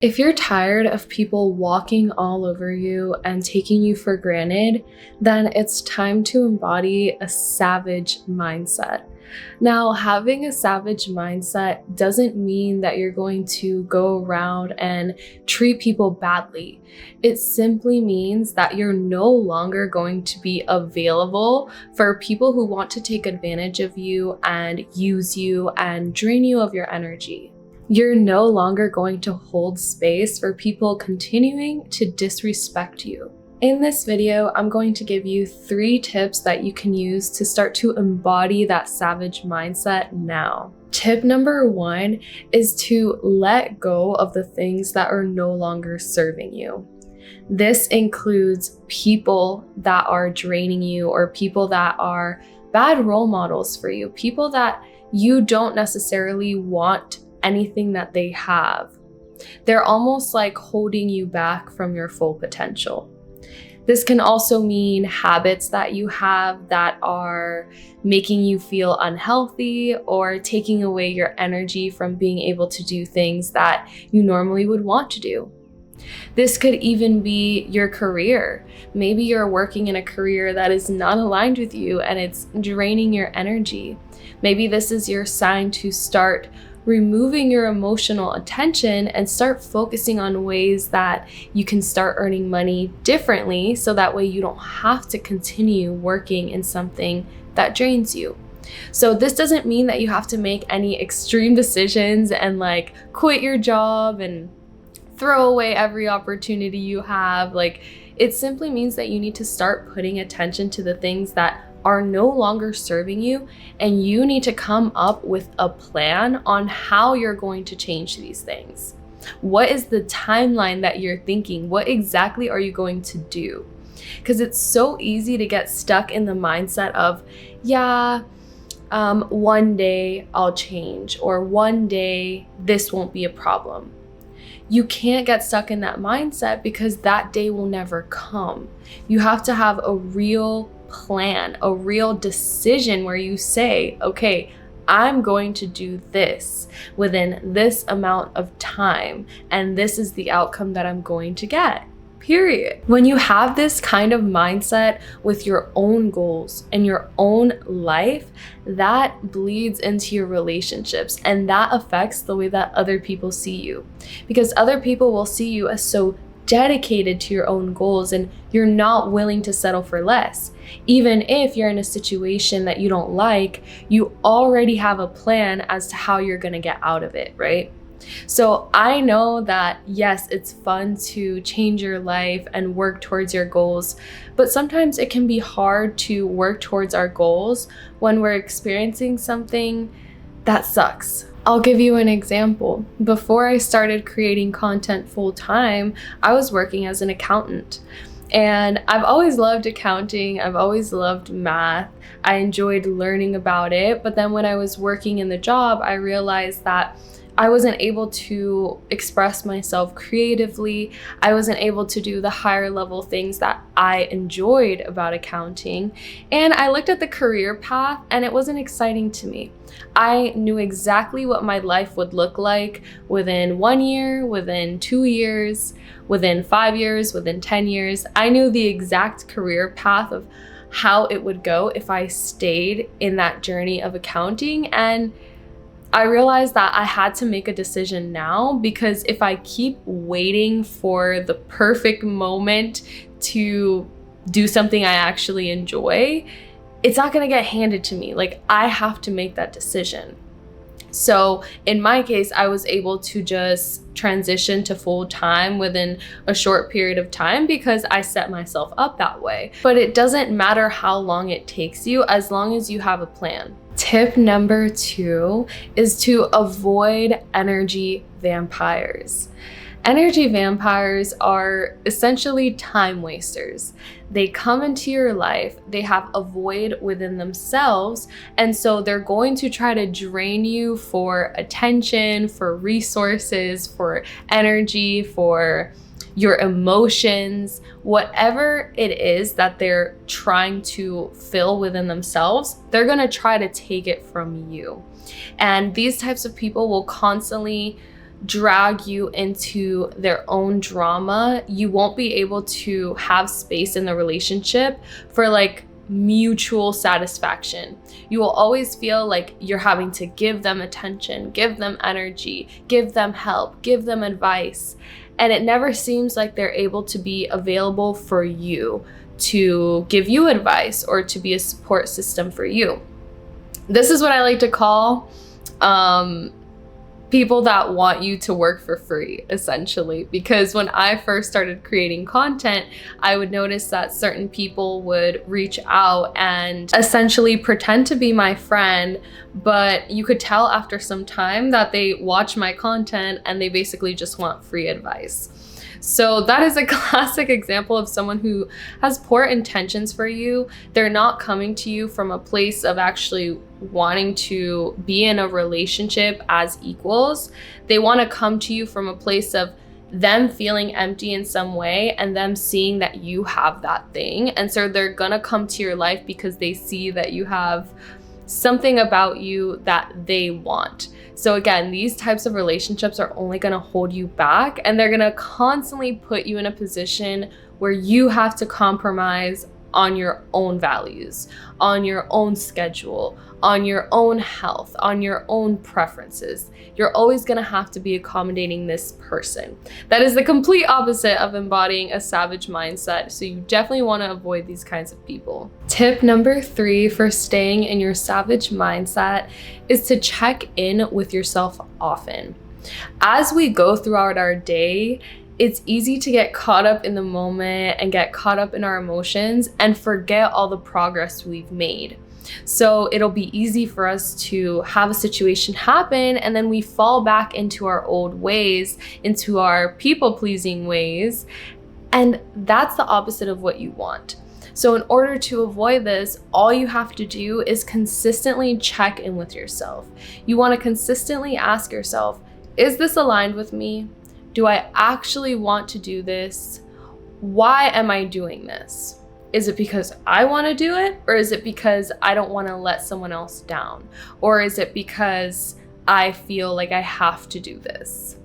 If you're tired of people walking all over you and taking you for granted, then it's time to embody a savage mindset. Now, having a savage mindset doesn't mean that you're going to go around and treat people badly. It simply means that you're no longer going to be available for people who want to take advantage of you and use you and drain you of your energy. You're no longer going to hold space for people continuing to disrespect you. In this video, I'm going to give you 3 tips that you can use to start to embody that savage mindset now. Tip number 1 is to let go of the things that are no longer serving you. This includes people that are draining you or people that are bad role models for you, people that you don't necessarily want anything that they have. They're almost like holding you back from your full potential. This can also mean habits that you have that are making you feel unhealthy or taking away your energy from being able to do things that you normally would want to do. This could even be your career. Maybe you're working in a career that is not aligned with you and it's draining your energy. Maybe this is your sign to start removing your emotional attention and start focusing on ways that you can start earning money differently so that way you don't have to continue working in something that drains you. So this doesn't mean that you have to make any extreme decisions and like quit your job and throw away every opportunity you have. It simply means that you need to start putting attention to the things that are no longer serving you, and you need to come up with a plan on how you're going to change these things. What is the timeline that you're thinking? What exactly are you going to do? Because it's so easy to get stuck in the mindset of, one day I'll change, or one day this won't be a problem. You can't get stuck in that mindset because that day will never come. You have to have a real plan, a real decision where you say, okay, I'm going to do this within this amount of time, and this is the outcome that I'm going to get. Period. When you have this kind of mindset with your own goals and your own life, that bleeds into your relationships and that affects the way that other people see you. Because other people will see you as so dedicated to your own goals and you're not willing to settle for less. Even if you're in a situation that you don't like, you already have a plan as to how you're going to get out of it, right? So I know that yes, it's fun to change your life and work towards your goals, but sometimes it can be hard to work towards our goals when we're experiencing something that sucks. I'll give you an example. Before I started creating content full time, I was working as an accountant. And I've always loved accounting. I've always loved math. I enjoyed learning about it. But then when I was working in the job, I realized that I wasn't able to express myself creatively. I wasn't able to do the higher level things that I enjoyed about accounting. And I looked at the career path and it wasn't exciting to me. I knew exactly what my life would look like within 1 year, within 2 years, within 5 years, within 10 years. I knew the exact career path of how it would go if I stayed in that journey of accounting. And I realized that I had to make a decision now, because if I keep waiting for the perfect moment to do something I actually enjoy, it's not going to get handed to me. I have to make that decision. So in my case, I was able to just transition to full time within a short period of time because I set myself up that way. But it doesn't matter how long it takes you as long as you have a plan. Tip number 2 is to avoid energy vampires. Energy vampires are essentially time wasters. They come into your life, they have a void within themselves, and so they're going to try to drain you for attention, for resources, for energy, for your emotions, whatever it is that they're trying to fill within themselves, they're going to try to take it from you. And these types of people will constantly drag you into their own drama, you won't be able to have space in the relationship for like mutual satisfaction. You will always feel like you're having to give them attention, give them energy, give them help, give them advice. And it never seems like they're able to be available for you, to give you advice or to be a support system for you. This is what I like to call people that want you to work for free, essentially. Because when I first started creating content, I would notice that certain people would reach out and essentially pretend to be my friend, but you could tell after some time that they watch my content and they basically just want free advice. So that is a classic example of someone who has poor intentions for you. They're not coming to you from a place of actually wanting to be in a relationship as equals. They want to come to you from a place of them feeling empty in some way and them seeing that you have that thing. And so they're gonna come to your life because they see that you have something about you that they want. So again, these types of relationships are only going to hold you back, and they're going to constantly put you in a position where you have to compromise on your own values, on your own schedule, on your own health, on your own preferences. You're always going to have to be accommodating this person. That is the complete opposite of embodying a savage mindset. So you definitely want to avoid these kinds of people. Tip number 3 for staying in your savage mindset is to check in with yourself often. As we go throughout our day, it's easy to get caught up in the moment and get caught up in our emotions and forget all the progress we've made. So it'll be easy for us to have a situation happen and then we fall back into our old ways, into our people-pleasing ways, and that's the opposite of what you want. So in order to avoid this, all you have to do is consistently check in with yourself. You want to consistently ask yourself, is this aligned with me? Do I actually want to do this? Why am I doing this? Is it because I want to do it? Or is it because I don't want to let someone else down? Or is it because I feel like I have to do this?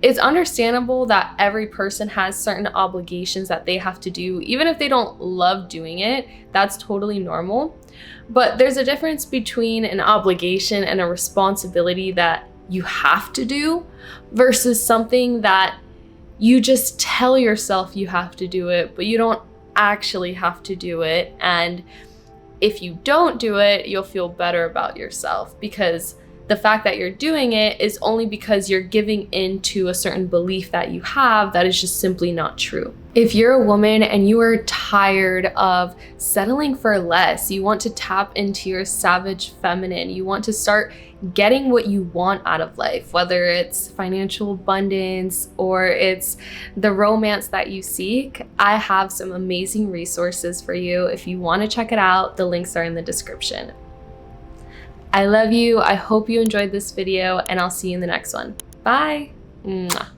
It's understandable that every person has certain obligations that they have to do, even if they don't love doing it. That's totally normal. But there's a difference between an obligation and a responsibility that you have to do versus something that you just tell yourself you have to do it, but you don't actually have to do it. And if you don't do it, you'll feel better about yourself because the fact that you're doing it is only because you're giving into a certain belief that you have that is just simply not true. If you're a woman and you are tired of settling for less, you want to tap into your savage feminine, you want to start getting what you want out of life, whether it's financial abundance or it's the romance that you seek, I have some amazing resources for you. If you want to check it out, the links are in the description. I love you. I hope you enjoyed this video, and I'll see you in the next one. Bye. Mwah.